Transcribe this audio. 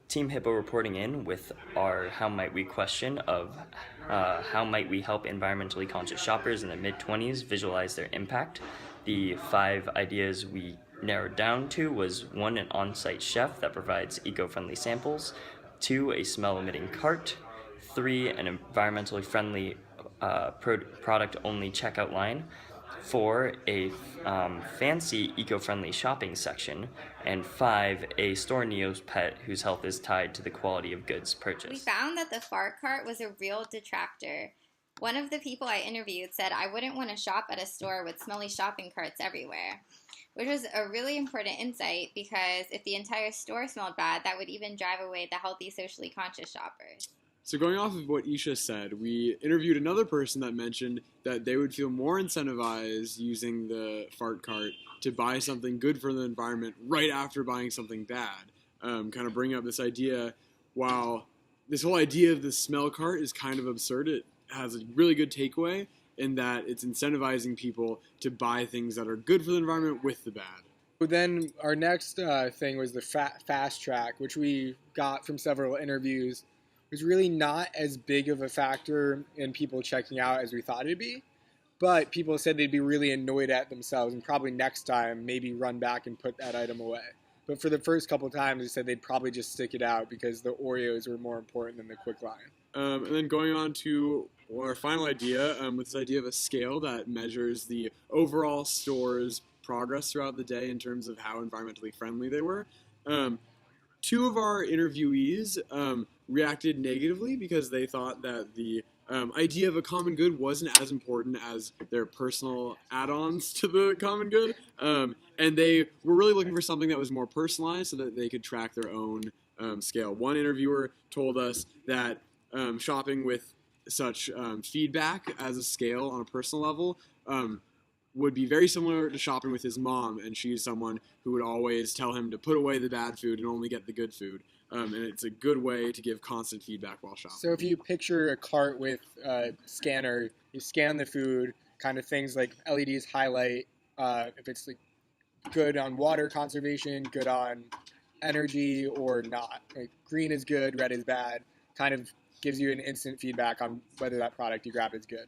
Team Hippo reporting in with our How Might We question of how might we help environmentally conscious shoppers in their mid-20s visualize their impact. The 5 ideas we narrowed down to was 1, an on-site chef that provides eco-friendly samples, 2, a smell-emitting cart, 3, an environmentally friendly product-only checkout line, 4, a fancy eco-friendly shopping section, and 5, a store Neo's pet whose health is tied to the quality of goods We purchased. found that the fart cart was a real detractor. One of the people I interviewed said, I wouldn't want to shop at a store with smelly shopping carts everywhere, which was a really important insight because if the entire store smelled bad, that would even drive away the healthy, socially conscious shoppers. So going off of what Eesha said, we interviewed another person that mentioned that they would feel more incentivized using the fart cart to buy something good for the environment right after buying something bad. Kind of bring up this idea, while this whole idea of the smell cart is kind of absurd, it has a really good takeaway in that it's incentivizing people to buy things that are good for the environment with the bad. But then our next thing was the fast track, which we got from several interviews. Was really not as big of a factor in people checking out as we thought it'd be. But people said they'd be really annoyed at themselves and probably next time maybe run back and put that item away. But for the first couple times, they said they'd probably just stick it out because the Oreos were more important than the quick line. And then going on to our final idea, with this idea of a scale that measures the overall store's progress throughout the day in terms of how environmentally friendly they were. 2 of our interviewees reacted negatively because they thought that the idea of a common good wasn't as important as their personal add-ons to the common good. And they were really looking for something that was more personalized so that they could track their own scale. One interviewer told us that shopping with such feedback as a scale on a personal level would be very similar to shopping with his mom, and she's someone who would always tell him to put away the bad food and only get the good food. And it's a good way to give constant feedback while shopping. So if you picture a cart with a scanner, you scan the food, kind of things like LEDs highlight if it's like good on water conservation, good on energy, or not. Like green is good, red is bad. Kind of gives you an instant feedback on whether that product you grab is good.